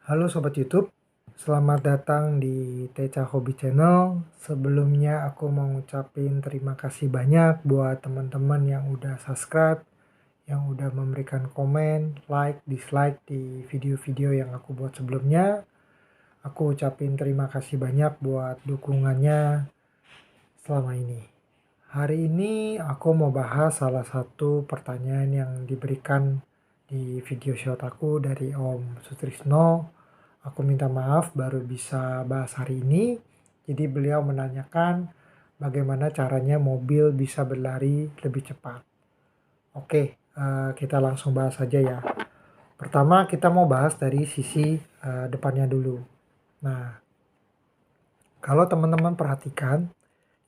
Halo Sobat YouTube, selamat datang di Teca Hobi Channel. Sebelumnya aku mau ngucapin terima kasih banyak buat teman-teman yang udah subscribe, yang udah memberikan komen, like, dislike di video-video yang aku buat sebelumnya. Aku ucapin terima kasih banyak buat dukungannya selama ini. Hari ini aku mau bahas salah satu pertanyaan yang diberikan di video short aku dari Om Sutrisno. Aku minta maaf baru bisa bahas hari ini. Jadi beliau menanyakan bagaimana caranya mobil bisa berlari lebih cepat. Oke, kita langsung bahas saja ya. Pertama kita mau bahas dari sisi depannya dulu. Nah, kalau teman-teman perhatikan,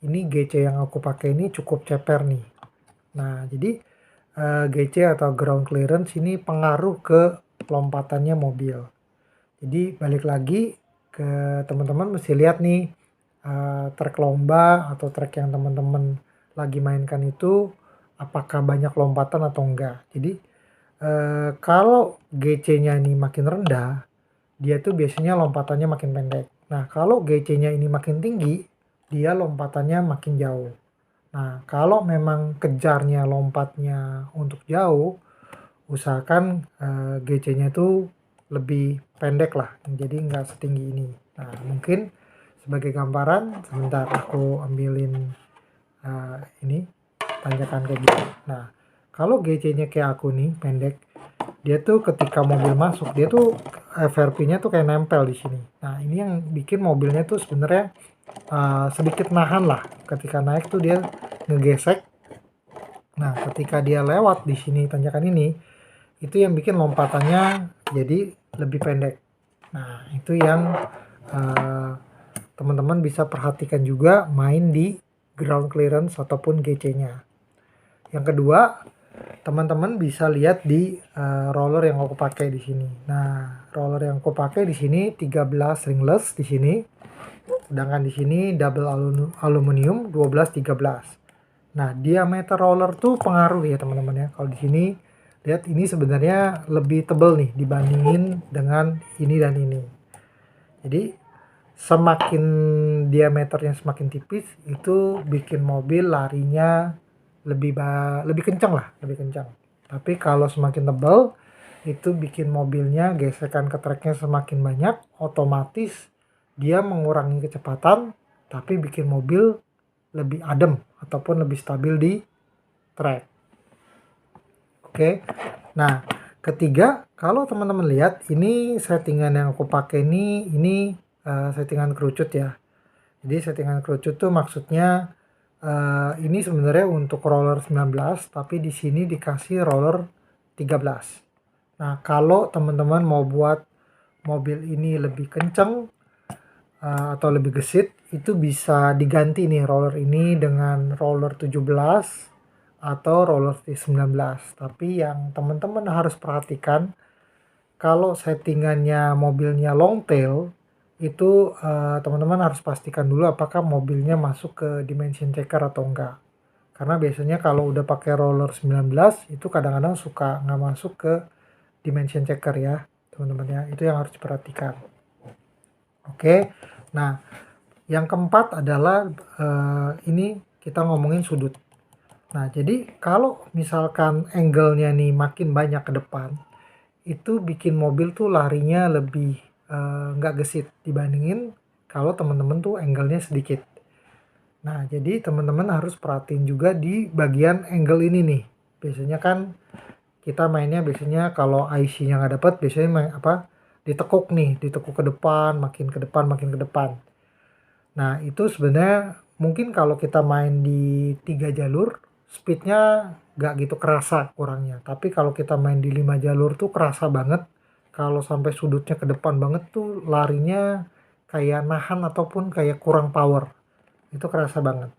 ini GC yang aku pakai ini cukup ceper nih. Nah, jadi GC atau ground clearance ini pengaruh ke lompatannya mobil. Jadi balik lagi ke teman-teman mesti lihat nih trek lomba atau trek yang teman-teman lagi mainkan itu apakah banyak lompatan atau enggak. Jadi kalau GC-nya ini makin rendah, dia tuh biasanya lompatannya makin pendek. Nah, kalau GC-nya ini makin tinggi, dia lompatannya makin jauh. Nah, kalau memang kejarnya lompatnya untuk jauh, usahakan GC-nya itu lebih pendek lah, jadi nggak setinggi ini. Nah, mungkin sebagai gambaran, sebentar aku ambilin ini tanjakan kayak gitu. Nah, kalau GC-nya kayak aku nih pendek, dia tuh ketika mobil masuk, dia tuh FRP-nya tuh kayak nempel di sini. Nah, ini yang bikin mobilnya tuh sebenarnya sedikit nahan lah. Ketika naik tuh dia ngegesek. Nah, ketika dia lewat di sini tanjakan ini, itu yang bikin lompatannya jadi lebih pendek. Nah, itu yang teman-teman bisa perhatikan juga main di ground clearance ataupun GC-nya. Yang kedua, teman-teman bisa lihat di roller yang aku pakai di sini. Nah, roller yang aku pakai di sini 13 ringless di sini. Sedangkan di sini double aluminium 12-13. Nah, diameter roller tuh pengaruh ya teman-teman ya. Kalau di sini lihat ini sebenarnya lebih tebal nih dibandingin dengan ini dan ini. Jadi semakin diameternya semakin tipis itu bikin mobil larinya lebih kencang lah, lebih kencang. Tapi kalau semakin tebal itu bikin mobilnya gesekan ke treknya semakin banyak, otomatis dia mengurangi kecepatan tapi bikin mobil lebih adem ataupun lebih stabil di trek. Oke. Nah, ketiga, kalau teman-teman lihat ini settingan yang aku pakai ini settingan kerucut ya. Jadi settingan kerucut tuh maksudnya ini sebenarnya untuk roller 19 tapi di sini dikasih roller 13. Nah, kalau teman-teman mau buat mobil ini lebih kenceng atau lebih gesit, itu bisa diganti nih roller ini dengan roller 17 atau roller 19. Tapi yang teman-teman harus perhatikan, kalau settingannya mobilnya long tail, itu teman-teman harus pastikan dulu apakah mobilnya masuk ke dimension checker atau enggak. Karena biasanya kalau udah pakai roller 19 itu kadang-kadang suka nggak masuk ke dimension checker ya teman-teman ya, itu yang harus diperhatikan. Oke, nah yang keempat adalah ini kita ngomongin sudut. Nah, jadi kalau misalkan angle-nya nih makin banyak ke depan, itu bikin mobil tuh larinya lebih nggak gesit dibandingin kalau teman-teman tuh angle-nya sedikit. Nah, jadi teman-teman harus perhatiin juga di bagian angle ini nih. Biasanya kan kita mainnya biasanya kalau IC-nya nggak dapet, biasanya main apa? Ditekuk nih, ditekuk ke depan, makin ke depan, makin ke depan. Nah, itu sebenarnya mungkin kalau kita main di 3 jalur, speednya nggak gitu kerasa kurangnya. Tapi kalau kita main di 5 jalur tuh kerasa banget. Kalau sampai sudutnya ke depan banget tuh larinya kayak nahan ataupun kayak kurang power. Itu kerasa banget.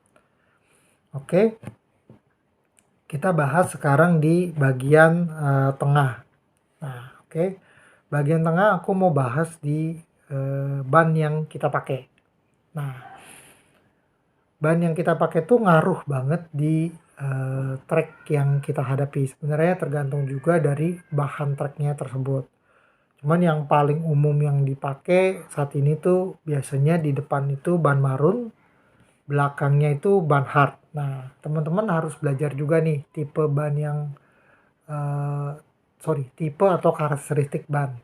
Oke, kita bahas sekarang di bagian tengah. Nah, oke. Bagian tengah aku mau bahas di ban yang kita pakai. Nah, ban yang kita pakai tuh ngaruh banget di trek yang kita hadapi. Sebenarnya tergantung juga dari bahan treknya tersebut. Cuman yang paling umum yang dipakai saat ini tuh biasanya di depan itu ban marun, belakangnya itu ban hard. Nah, teman-teman harus belajar juga nih tipe ban yang tipe atau karakteristik ban.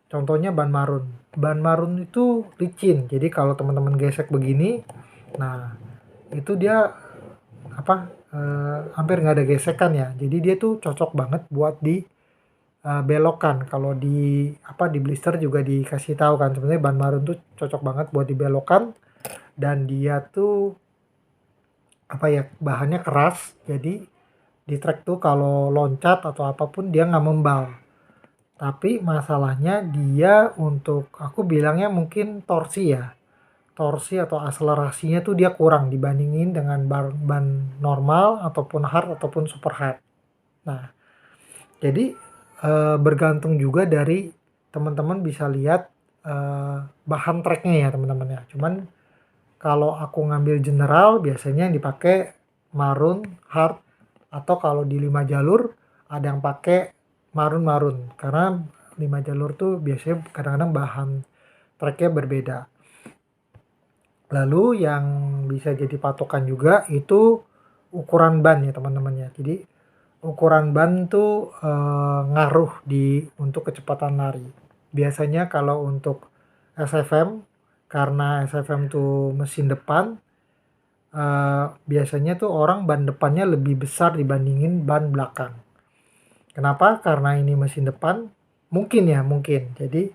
Contohnya ban marun. Ban marun itu licin. Jadi kalau teman-teman gesek begini, nah itu dia hampir nggak ada gesekan ya. Jadi dia tuh cocok banget buat di belokan. Kalau di blister juga dikasih tahu kan sebenarnya ban marun tuh cocok banget buat dibelokan, dan dia tuh bahannya keras. Jadi di trek tuh kalau loncat atau apapun dia nggak membal. Tapi masalahnya dia untuk aku bilangnya mungkin torsi ya. Torsi atau akselerasinya tuh dia kurang dibandingin dengan ban normal ataupun hard ataupun super hard. Nah, jadi bergantung juga dari teman-teman bisa lihat bahan treknya ya teman-teman ya. Cuman kalau aku ngambil general biasanya yang dipakai marun, hard, atau kalau di 5 jalur ada yang pakai marun karena 5 jalur tuh biasanya kadang-kadang bahan treknya berbeda. Lalu yang bisa jadi patokan juga itu ukuran ban ya teman-teman ya. Jadi ukuran ban tuh ngaruh untuk kecepatan lari. Biasanya kalau untuk SFM, karena SFM tuh mesin depan, biasanya tuh orang ban depannya lebih besar dibandingin ban belakang. Kenapa? Karena ini mesin depan, mungkin. Jadi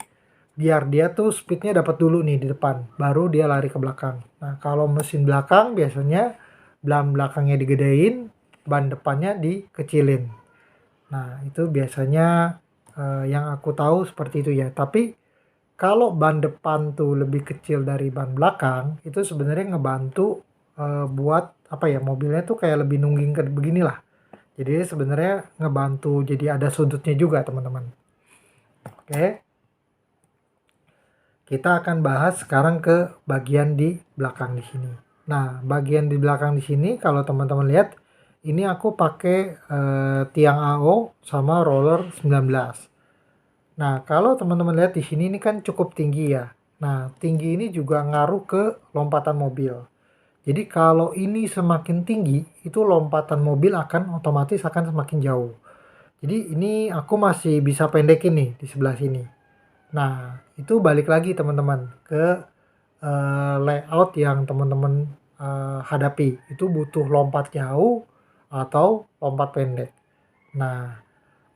biar dia tuh speednya dapat dulu nih di depan, baru dia lari ke belakang. Nah kalau mesin belakang biasanya ban belakangnya digedein, ban depannya dikecilin. Nah itu biasanya yang aku tahu seperti itu ya. Tapi kalau ban depan tuh lebih kecil dari ban belakang, itu sebenarnya ngebantu buat mobilnya tuh kayak lebih nungging ke beginilah. Jadi sebenarnya ngebantu jadi ada sudutnya juga teman-teman. Oke. Kita akan bahas sekarang ke bagian di belakang di sini. Nah, bagian di belakang di sini kalau teman-teman lihat, ini aku pakai tiang AO sama roller 19. Nah, kalau teman-teman lihat di sini ini kan cukup tinggi ya. Nah, tinggi ini juga ngaruh ke lompatan mobil. Jadi kalau ini semakin tinggi, itu lompatan mobil akan semakin jauh. Jadi ini aku masih bisa pendekin nih di sebelah sini. Nah, itu balik lagi teman-teman ke layout yang teman-teman hadapi. Itu butuh lompat jauh atau lompat pendek. Nah,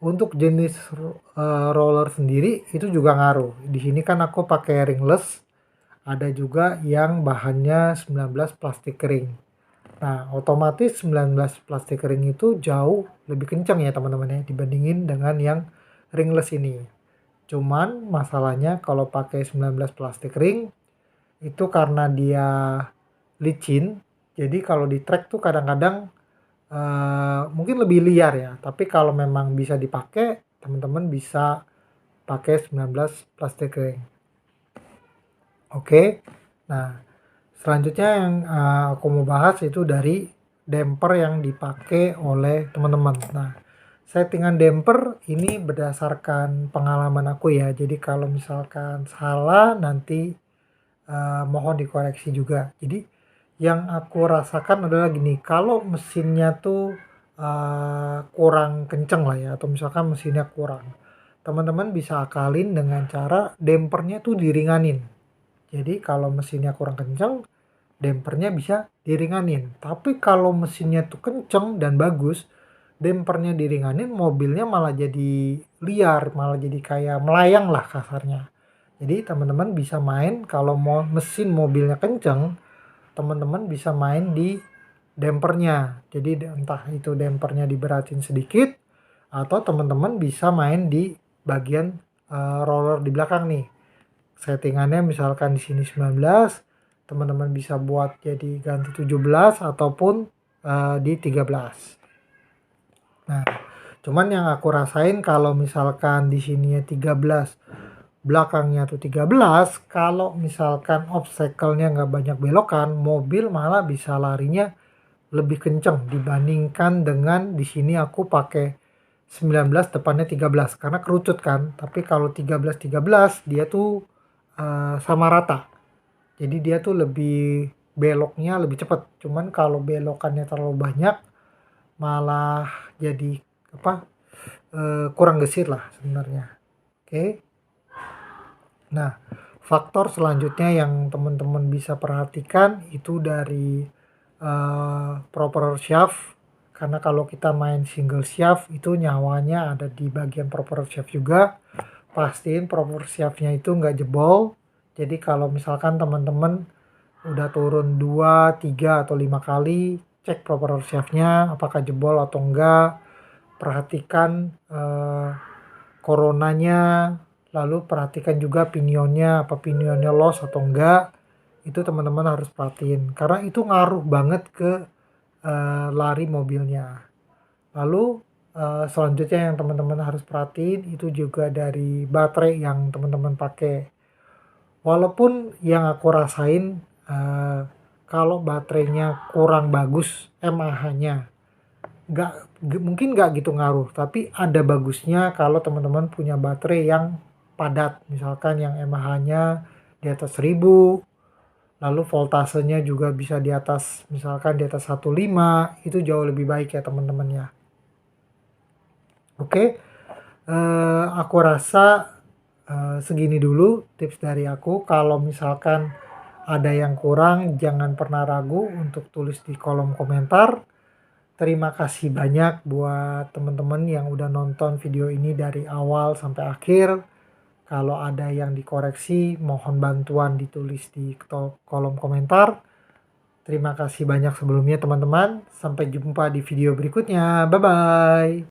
untuk jenis roller sendiri itu juga ngaruh. Di sini kan aku pakai ringless, ada juga yang bahannya 19 plastik kering. Nah, otomatis 19 plastik kering itu jauh lebih kencang ya teman-teman ya dibandingin dengan yang ringless ini. Cuman masalahnya kalau pakai 19 plastik ring itu karena dia licin, jadi kalau di trek tuh kadang-kadang mungkin lebih liar ya. Tapi kalau memang bisa dipakai, teman-teman bisa pakai 19 plastik ring. Oke. Nah, selanjutnya yang aku mau bahas itu dari damper yang dipakai oleh teman-teman. Nah, settingan damper ini berdasarkan pengalaman aku ya. Jadi kalau misalkan salah nanti mohon dikoreksi juga. Jadi yang aku rasakan adalah gini, kalau mesinnya tuh kurang kenceng lah ya, atau misalkan mesinnya kurang, teman-teman bisa akalin dengan cara dampernya tuh diringanin. Jadi kalau mesinnya kurang kenceng, dampernya bisa diringanin. Tapi kalau mesinnya tuh kenceng dan bagus, dampernya diringanin, mobilnya malah jadi liar, malah jadi kayak melayang lah kasarnya. Jadi teman-teman bisa main kalau mau mesin mobilnya kenceng, teman-teman bisa main di dampernya. Jadi entah itu dampernya diberatin sedikit, atau teman-teman bisa main di bagian roller di belakang nih. Settingannya misalkan di sini 19, teman-teman bisa buat jadi ganti 17 ataupun di 13. Nah, cuman yang aku rasain kalau misalkan di sini 13, belakangnya tuh 13, kalau misalkan obstacle-nya nggak banyak belokan, mobil malah bisa larinya lebih kenceng dibandingkan dengan di sini aku pakai 19 depannya 13 karena kerucut kan. Tapi kalau 13 dia tuh sama rata. Jadi dia tuh lebih beloknya lebih cepat. Cuman kalau belokannya terlalu banyak malah jadi apa? Kurang gesit lah sebenarnya. Oke. Nah, faktor selanjutnya yang teman-teman bisa perhatikan itu dari proper shaft, karena kalau kita main single shaft itu nyawanya ada di bagian proper shaft juga. Pastiin proper shaftnya itu nggak jebol. Jadi kalau misalkan teman-teman udah turun 2, 3 atau 5 kali, cek proper shaftnya apakah jebol atau enggak. Perhatikan coronanya, lalu perhatikan juga pinionnya, apa pinionnya loss atau enggak. Itu teman-teman harus perhatiin karena itu ngaruh banget ke lari mobilnya. Lalu selanjutnya yang teman-teman harus perhatiin itu juga dari baterai yang teman-teman pakai. Walaupun yang aku rasain kalau baterainya kurang bagus mAh-nya, mungkin nggak gitu ngaruh, tapi ada bagusnya kalau teman-teman punya baterai yang padat, misalkan yang mAh-nya di atas 1000, lalu voltasenya juga bisa di atas, misalkan di atas 15, itu jauh lebih baik ya teman-teman ya. Oke, aku rasa segini dulu tips dari aku. Kalau misalkan ada yang kurang, jangan pernah ragu untuk tulis di kolom komentar. Terima kasih banyak buat teman-teman yang udah nonton video ini dari awal sampai akhir. Kalau ada yang dikoreksi, mohon bantuan ditulis di kolom komentar. Terima kasih banyak sebelumnya teman-teman. Sampai jumpa di video berikutnya. Bye-bye.